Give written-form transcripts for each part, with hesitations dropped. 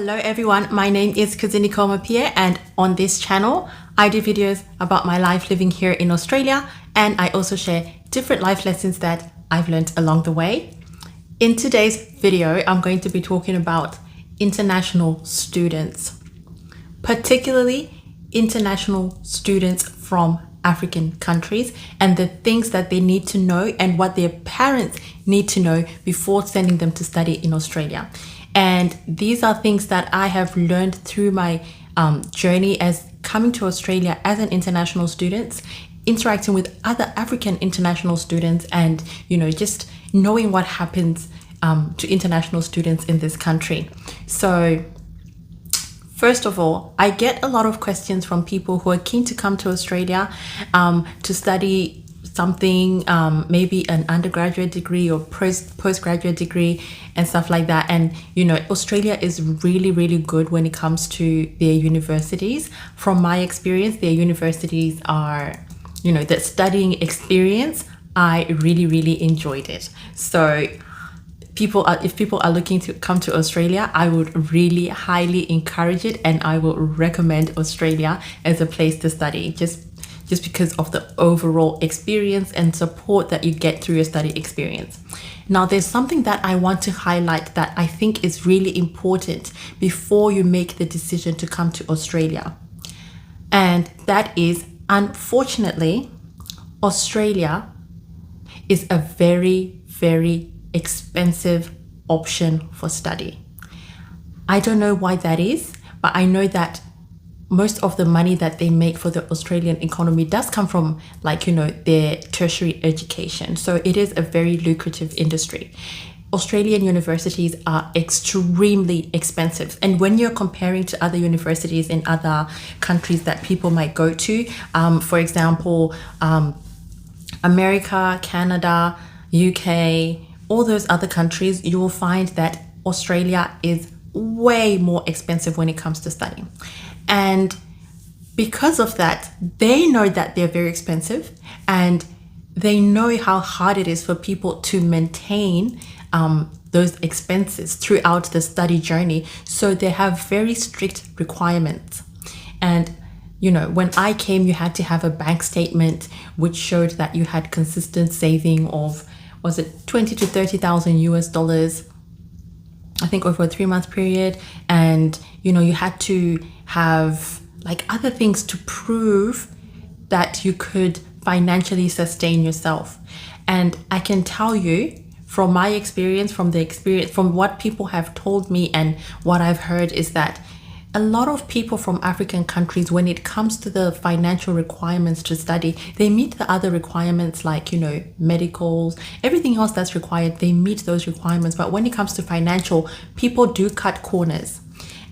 Hello everyone, my name is Kudzie Mapiye, and on this channel I do videos about my life living here in Australia, and I also share different life lessons that I've learned along the way. In today's video, I'm going to be talking about international students, particularly international students from African countries, and the things that they need to know and what their parents need to know before sending them to study in Australia. And these are things that I have learned through my journey as coming to Australia as an international student, interacting with other African international students, and just knowing what happens to international students in this country. So first of all, I get a lot of questions from people who are keen to come to Australia to study something, maybe an undergraduate degree or postgraduate degree and stuff like that. And Australia is really good when it comes to their universities. From my experience, their universities are, the studying experience, I really enjoyed it. So if people are looking to come to Australia, I would really highly encourage it, and I will recommend Australia as a place to study, just because of the overall experience and support that you get through your study experience. Now, there's something that I want to highlight that I think is really important before you make the decision to come to Australia. And that is, unfortunately, Australia is a very expensive option for study. I don't know why that is, but I know that most of the money that they make for the Australian economy does come from their tertiary education. So it is a very lucrative industry. Australian universities are extremely expensive. And when you're comparing to other universities in other countries that people might go to, for example, America, Canada, UK, all those other countries, you will find that Australia is way more expensive when it comes to studying. And because of that, they know that they're very expensive, and they know how hard it is for people to maintain those expenses throughout the study journey. So they have very strict requirements. And when I came, you had to have a bank statement which showed that you had consistent saving of, was it 20 to 30,000 US dollars, I think, over a 3-month period. And you had to have other things to prove that you could financially sustain yourself. And I can tell you from my experience, from what people have told me and what I've heard, is that a lot of people from African countries, when it comes to the financial requirements to study, they meet the other requirements like, medicals, everything else that's required, they meet those requirements. But when it comes to financial, people do cut corners.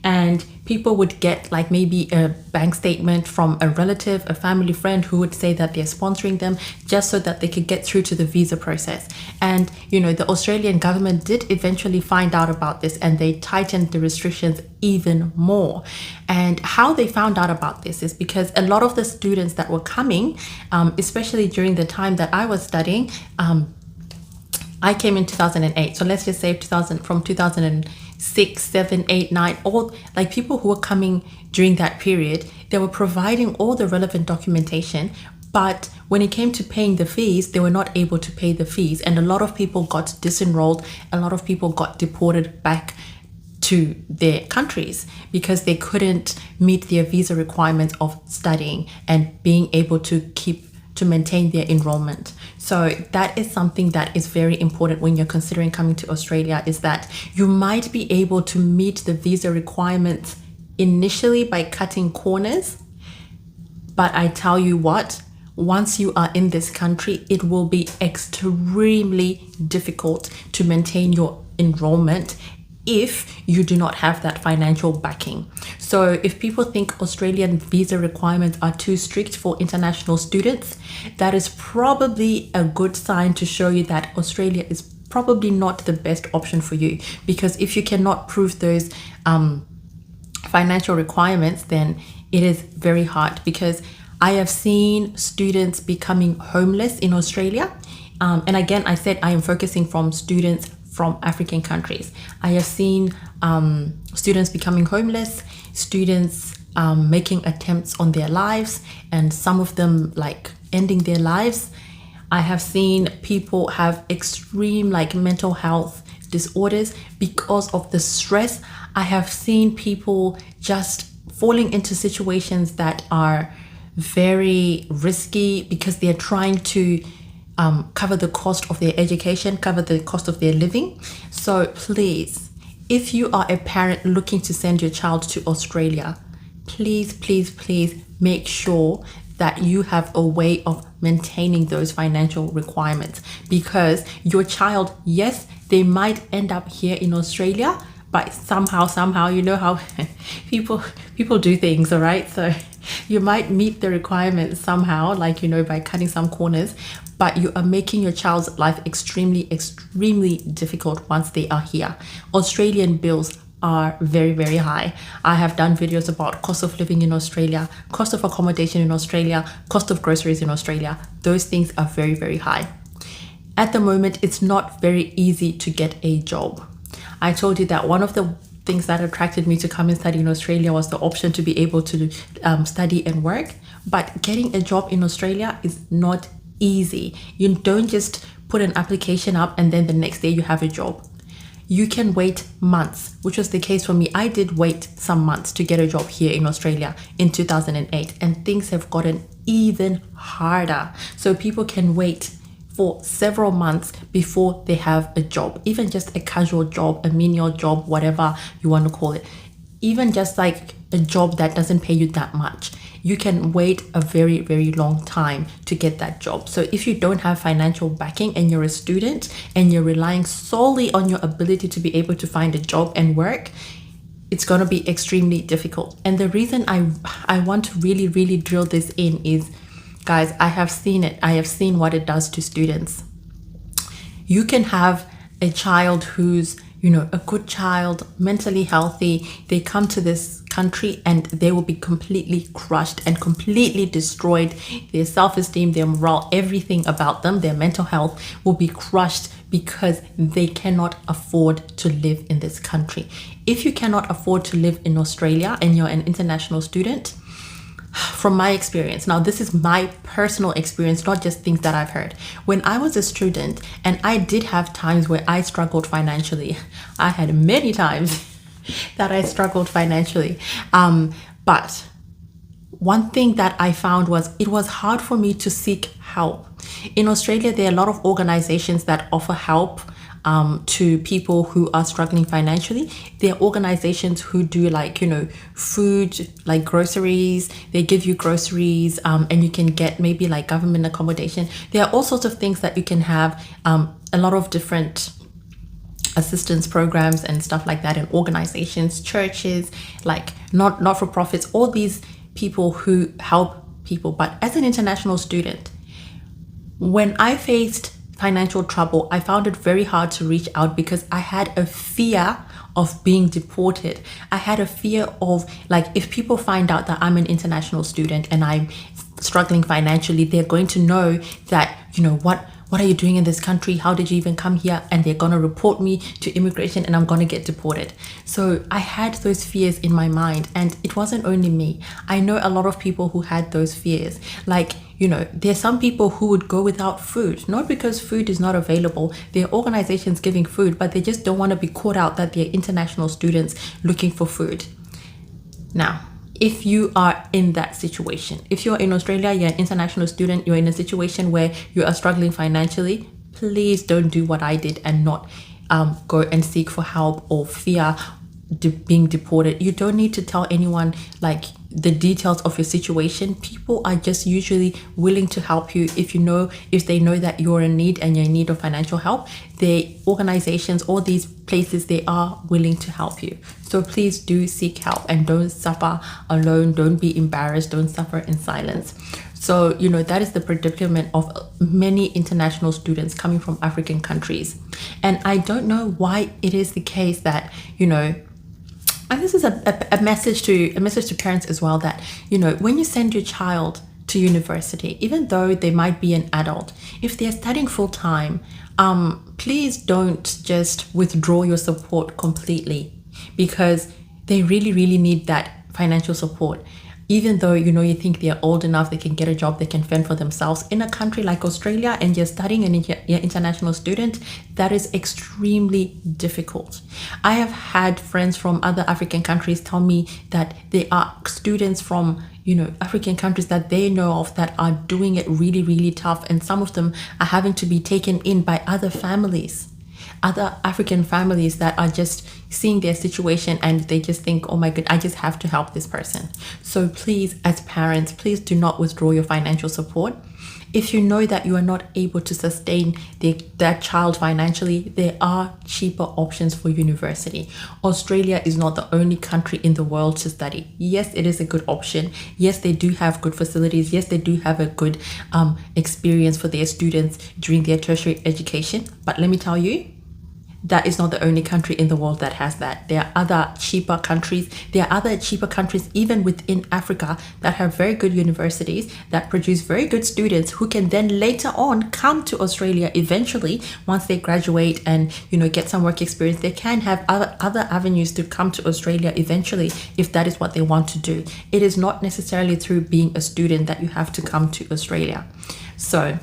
And people would get maybe a bank statement from a relative, a family friend who would say that they're sponsoring them just so that they could get through to the visa process. And, the Australian government did eventually find out about this, and they tightened the restrictions even more. And how they found out about this is because a lot of the students that were coming, especially during the time that I was studying, I came in 2008. So let's just say from 2006, 7, 8, 9, all people who were coming during that period, they were providing all the relevant documentation. But when it came to paying the fees, they were not able to pay the fees. And a lot of people got disenrolled. A lot of people got deported back to their countries because they couldn't meet their visa requirements of studying and being able to maintain their enrollment. So that is something that is very important when you're considering coming to Australia, is that you might be able to meet the visa requirements initially by cutting corners. But I tell you what, once you are in this country, it will be extremely difficult to maintain your enrollment if you do not have that financial backing. So if people think Australian visa requirements are too strict for international students, that is probably a good sign to show you that Australia is probably not the best option for you. Because if you cannot prove those financial requirements, then it is very hard. Because I have seen students becoming homeless in Australia. And again, I said I am focusing from students from African countries. I have seen students becoming homeless, students making attempts on their lives, and some of them like ending their lives. I have seen people have extreme like mental health disorders because of the stress. I have seen people just falling into situations that are very risky because they're trying to cover the cost of their education, cover the cost of their living. So please, if you are a parent looking to send your child to Australia, please, please, please make sure that you have a way of maintaining those financial requirements, because your child, yes, they might end up here in Australia, but somehow, you know how people do things, all right? So you might meet the requirements somehow, like, you know, by cutting some corners, but you are making your child's life extremely difficult once they are here. Australian bills are very, very high. I have done videos about cost of living in Australia, cost of accommodation in Australia, cost of groceries in Australia. Those things are very, very high. At the moment, it's not very easy to get a job. I told you that one of the things that attracted me to come and study in Australia was the option to be able to study and work. But getting a job in Australia is not easy. You don't just put an application up and then the next day you have a job. You can wait months, which was the case for me. I did wait some months to get a job here in Australia in 2008, and things have gotten even harder. So people can wait for several months before they have a job, even just a casual job, a menial job, whatever you want to call it. Even just like a job that doesn't pay you that much, you can wait a very, very long time to get that job. So if you don't have financial backing and you're a student and you're relying solely on your ability to be able to find a job and work, it's going to be extremely difficult. And the reason I want to really drill this in is, guys, I have seen it. I have seen what it does to students. You can have a child who's, you know, a good child, mentally healthy. They come to this country and they will be completely crushed and completely destroyed. Their self-esteem, their morale, everything about them, their mental health will be crushed because they cannot afford to live in this country. If you cannot afford to live in Australia and you're an international student, from my experience, now this is my personal experience, not just things that I've heard. When I was a student, and I did have times where I struggled financially. I had many times that I struggled financially. But one thing that I found was it was hard for me to seek help. In Australia, there are a lot of organizations that offer help to people who are struggling financially. There are organizations who do, like, you know, food, like groceries. They give you groceries and you can get maybe like government accommodation. There are all sorts of things that you can have, a lot of different assistance programs and stuff like that, and organizations, churches, like not-for-profits, all these people who help people. But as an international student, when I faced financial trouble, I found it very hard to reach out because I had a fear of being deported. I had a fear of, like, if people find out that I'm an international student and I'm struggling financially, they're going to know that, you know, what are you doing in this country? How did you even come here? And they're going to report me to immigration and I'm going to get deported. So I had those fears in my mind, and it wasn't only me. I know a lot of people who had those fears. Like, you know, there's some people who would go without food, not because food is not available. There are organizations giving food, but they just don't want to be caught out that they're international students looking for food. Now, if you are in that situation, if you're in Australia, you're an international student, you're in a situation where you are struggling financially, please don't do what I did and not go and seek for help or fear being deported. You don't need to tell anyone like the details of your situation. People are just usually willing to help you if they know that you're in need and you're in need of financial help. The organizations, all these places, they are willing to help you. So please do seek help and don't suffer alone. Don't be embarrassed. Don't suffer in silence. So, you know, that is the predicament of many international students coming from African countries. And I don't know why it is the case that, you know, and this is a message to parents as well, that, you know, when you send your child to university, even though they might be an adult, if they're studying full-time, please don't just withdraw your support completely, because they really, really need that financial support. Even though, you think they're old enough, they can get a job, they can fend for themselves. In a country like Australia, and you're studying and you're an international student, that is extremely difficult. I have had friends from other African countries tell me that there are students from African countries that they know of that are doing it really, really tough. And some of them are having to be taken in by other families, other African families that are just seeing their situation and they just think, oh my God, I just have to help this person. So please, as parents, please do not withdraw your financial support. If you know that you are not able to sustain that child financially, there are cheaper options for university. Australia is not the only country in the world to study. Yes, it is a good option. Yes, they do have good facilities. Yes, they do have a good experience for their students during their tertiary education. But let me tell you, that is not the only country in the world that has that. There are other cheaper countries. There are other cheaper countries even within Africa that have very good universities that produce very good students who can then later on come to Australia eventually once they graduate and get some work experience. They can have other avenues to come to Australia eventually if that is what they want to do. It is not necessarily through being a student that you have to come to Australia. So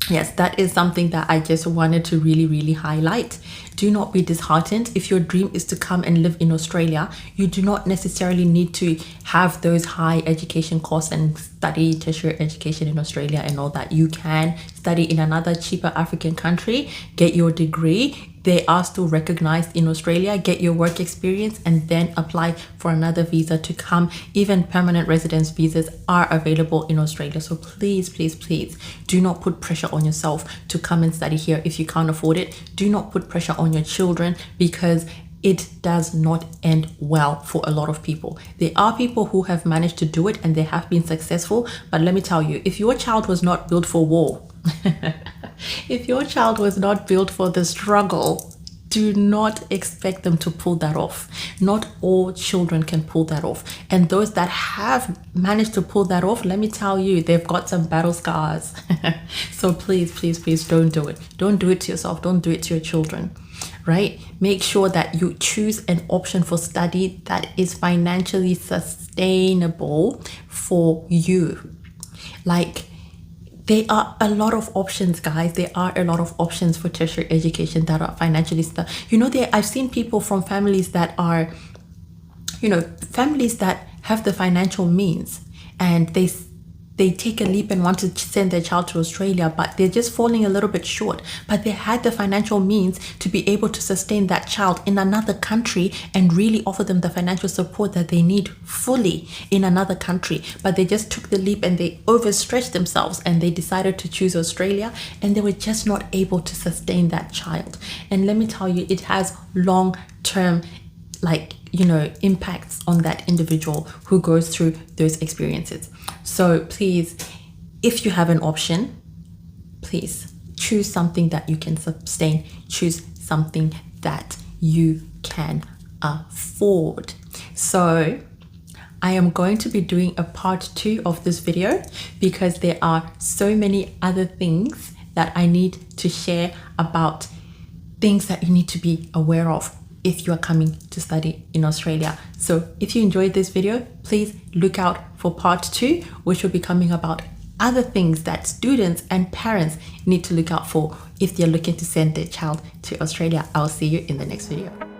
yes, that is something that I just wanted to really, really highlight. Do not be disheartened. If your dream is to come and live in Australia, you do not necessarily need to have those high education costs and study tertiary education in Australia and all that. You can study in another cheaper African country, get your degree. They are still recognized in Australia, get your work experience, and then apply for another visa to come. Even permanent residence visas are available in Australia. So please, please, please do not put pressure on yourself to come and study here if you can't afford it. Do not put pressure on your children, because it does not end well for a lot of people. There are people who have managed to do it and they have been successful. But let me tell you, if your child was not built for war, if your child was not built for the struggle, do not expect them to pull that off. Not all children can pull that off. And those that have managed to pull that off, let me tell you, they've got some battle scars. So please, please, please don't do it. Don't do it to yourself. Don't do it to your children, right? Make sure that you choose an option for study that is financially sustainable for you. Like, there are a lot of options, guys. There are a lot of options for tertiary education that are financially I've seen people from families that are, families that have the financial means, and they take a leap and want to send their child to Australia, but they're just falling a little bit short. But they had the financial means to be able to sustain that child in another country and really offer them the financial support that they need fully in another country. But they just took the leap and they overstretched themselves and they decided to choose Australia, and they were just not able to sustain that child. And let me tell you, it has long-term impacts on that individual who goes through those experiences. So please, if you have an option, please choose something that you can sustain. Choose something that you can afford. So I am going to be doing a part 2 of this video, because there are so many other things that I need to share about things that you need to be aware of if you are coming to study in Australia. So if you enjoyed this video, please look out for part 2, which will be coming about other things that students and parents need to look out for if they're looking to send their child to Australia. I'll see you in the next video.